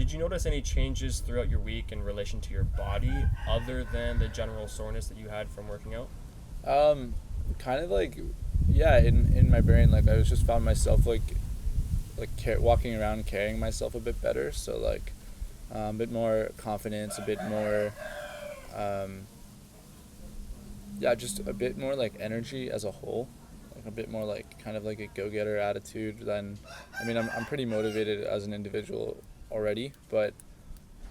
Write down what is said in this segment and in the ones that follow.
Did you notice any changes throughout your week in relation to your body other than the general soreness that you had from working out? Kind of like, yeah, in my brain, like I was just found myself walking around carrying myself a bit better. So like a bit more confidence, a bit more, um, yeah, just a bit more like energy as a whole, like a bit more like kind of like a go-getter attitude than, I mean, I'm pretty motivated as an individual already, but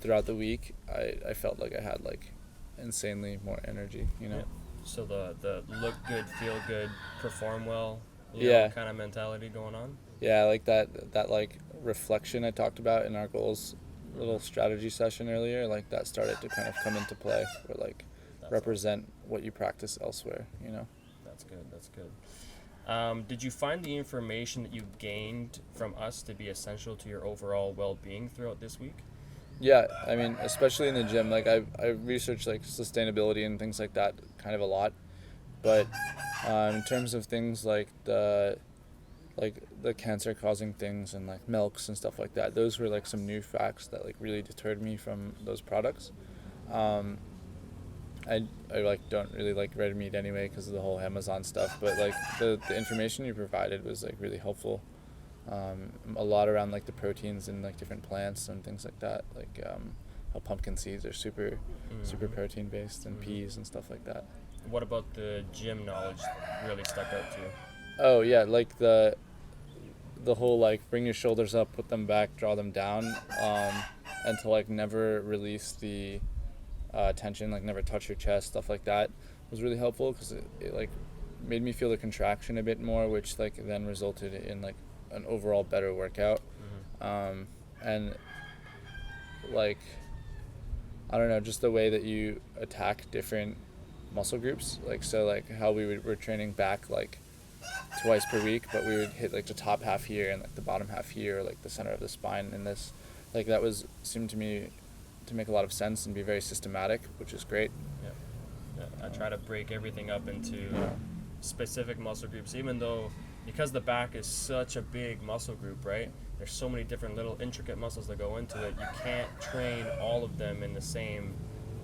throughout the week, I felt like I had like insanely more energy, you Yeah. know? So the look good, feel good, perform well, Yeah, kind of mentality going on. yeah, like that like reflection I talked about in our goals little Mm-hmm. strategy session earlier, like that started to kind of come into play or like That's awesome. represent what you practice elsewhere, you know? That's good. That's good. Did you find the information that you gained from us to be essential to your overall well-being throughout this week? Yeah, I mean, especially in the gym, like I researched like sustainability and things like that kind of a lot, but in terms of things like the cancer causing things and like milks and stuff like that, those were like some new facts that like really deterred me from those products. Um, I like don't really like red meat anyway because of the whole Amazon stuff, but like the information you provided was like really helpful. A lot around like the proteins in like different plants and things like that, like how pumpkin seeds are super Mm-hmm. protein based and Mm-hmm. peas and stuff like that. What about the gym knowledge really stuck out to you? Oh yeah, like the whole like bring your shoulders up, put them back, draw them down, and to like never release the tension, like never touch your chest, stuff like that was really helpful because it like made me feel the contraction a bit more, which like then resulted in like an overall better workout. Mm-hmm. And like I don't know, just the way that you attack different muscle groups, like so like how were training back like twice per week, but we would hit like the top half here and like the bottom half here, or, like the center of the spine in this, like that was seemed to me to make a lot of sense and be very systematic, which is great. Yeah. Yeah. I try to break everything up into Yeah. specific muscle groups, even though because the back is such a big muscle group, right? There's so many different little intricate muscles that go into it. You can't train all of them in the same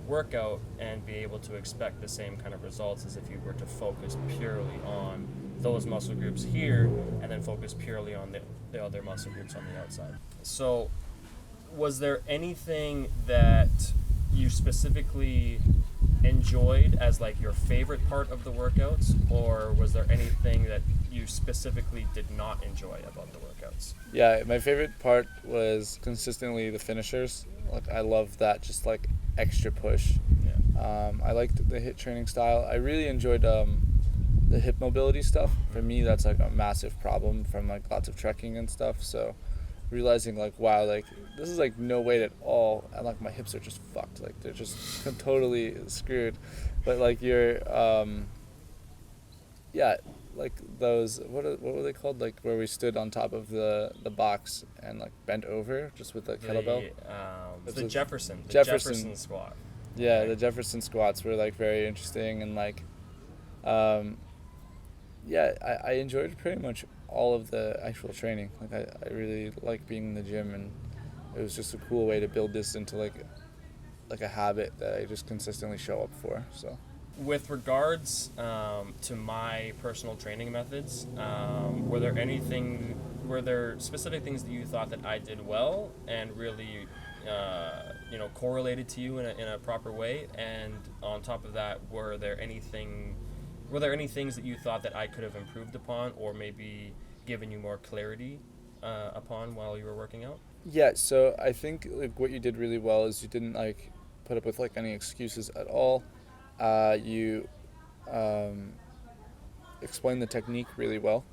workout and be able to expect the same kind of results as if you were to focus purely on those muscle groups here and then focus purely on the other muscle groups on the outside. So, was there anything that you specifically enjoyed as like your favorite part of the workouts, or was there anything that you specifically did not enjoy about the workouts? Yeah, my favorite part was consistently the finishers. Like I love that just like extra push. Yeah. I liked the hit training style. I really enjoyed the hip mobility stuff. For me, that's like a massive problem from like lots of trekking and stuff. So realizing like wow, like this is like no weight at all, and like my hips are just fucked. Like they're just totally screwed. But like yeah, like those what were they called? Like where we stood on top of the box and like bent over just with the kettlebell. The Jefferson. Jefferson squat. Yeah, Okay. the Jefferson squats were like very interesting and like, um, yeah, I enjoyed pretty much all of the actual training. Like I really like being in the gym, and it was just a cool way to build this into like a habit that I just consistently show up for. So With regards to my personal training methods, were there specific things that you thought that I did well and really, correlated to you in a proper way? And on top of that, were there any things that you thought that I could have improved upon or maybe given you more clarity upon while you were working out? yeah, so I think like what you did really well is you didn't like put up with like any excuses at all. You um, explained the technique really well,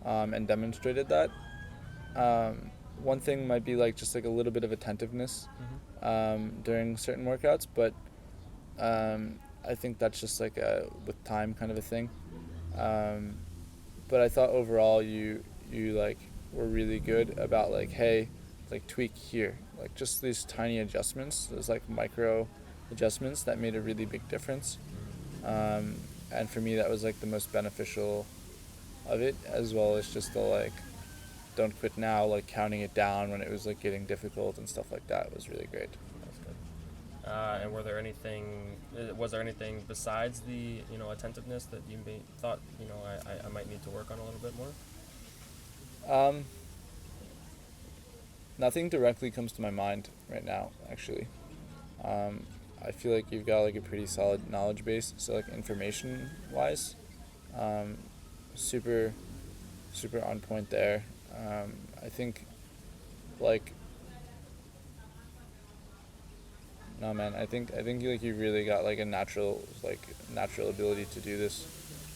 and demonstrated that. One thing might be like just like a little bit of attentiveness Mm-hmm. during certain workouts, but I think that's just like a with time kind of a thing. Um, but I thought overall you like were really good about like hey, like tweak here, like just these tiny adjustments. There's like micro adjustments that made a really big difference. Um, and for me, that was like the most beneficial of it, as well as just the like don't quit now, like counting it down when it was like getting difficult and stuff like that was really great. That's good. And was there anything besides the, you know, attentiveness that you thought, you know, I might need to work on a little bit more? Nothing directly comes to my mind right now, actually. I feel like you've got like a pretty solid knowledge base, so like information wise, super on point there. I think like no man, I think like you really got like a natural ability to do this.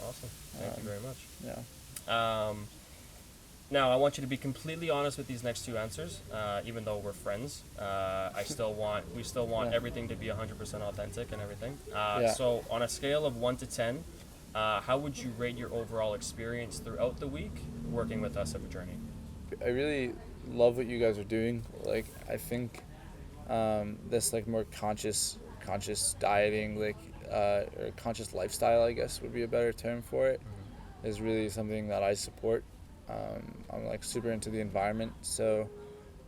Awesome. Thank you very much. Yeah. Now, I want you to be completely honest with these next two answers, even though we're friends. We still want Yeah. everything to be 100% authentic and everything. Yeah. So, on a scale of 1 to 10, how would you rate your overall experience throughout the week working with us at VJOURNY? I really love what you guys are doing. Like, I think this like more conscious dieting, like or conscious lifestyle, I guess would be a better term for it, is really something that I support. I'm like super into the environment, so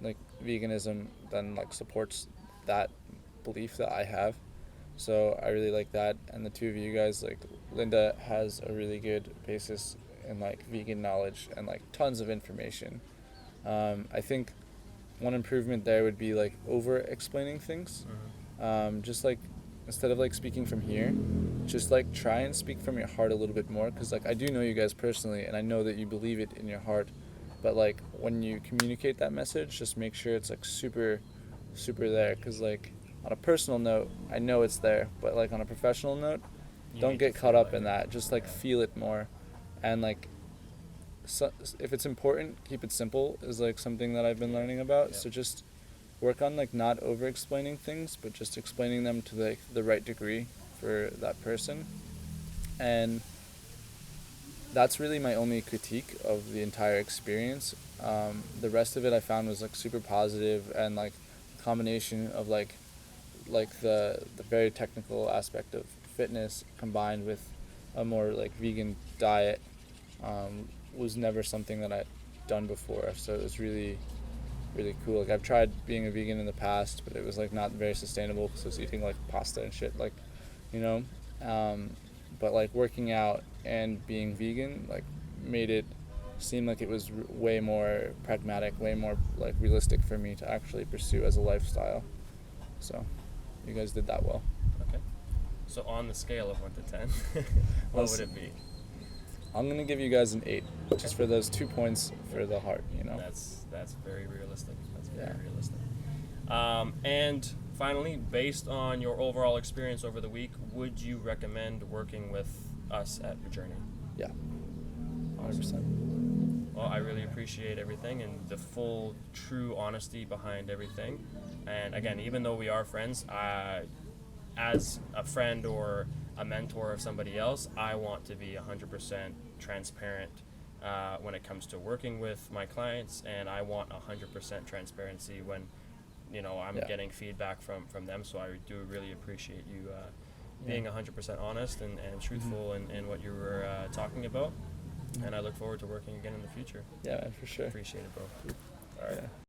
like veganism then like supports that belief that I have. So I really like that, and the two of you guys, like Linda has a really good basis in like vegan knowledge and like tons of information. I think one improvement there would be like over explaining things. Just like instead of like speaking from here, just like try and speak from your heart a little bit more, because like I do know you guys personally and I know that you believe it in your heart, but like when you communicate that message, just make sure it's like super there, because like on a personal note I know it's there, but like on a professional note, don't get caught up in that. Just like feel it more, and like so, if it's important, keep it simple is like something that I've been learning about. Yeah. So just work on like not over explaining things, but just explaining them to like the right degree for that person. And that's really my only critique of the entire experience. The rest of it I found was like super positive, and like a combination of like the very technical aspect of fitness combined with a more like vegan diet was never something that I'd done before. So it was really cool. Like I've tried being a vegan in the past, but it was like not very sustainable because I was eating like pasta and shit, like, you know. But like working out and being vegan like made it seem like it was way more pragmatic, way more like realistic for me to actually pursue as a lifestyle. So you guys did that well. Okay. So on the scale of 1 to 10, what would it be? I'm gonna give you guys an 8, just for those 2 points for the heart, you know. That's very realistic. Realistic. And finally, based on your overall experience over the week, would you recommend working with us at VJOURNY? Yeah. 100%. Awesome. Well, I really appreciate everything and the full, true honesty behind everything. And again, even though we are friends, as a friend or a mentor of somebody else, I want to be 100% transparent when it comes to working with my clients, and I want 100% transparency when, you know, I'm getting feedback from them. So I do really appreciate you being 100% honest and truthful in what you were talking about. And I look forward to working again in the future. Yeah, for sure. Appreciate it, bro. All right. Yeah.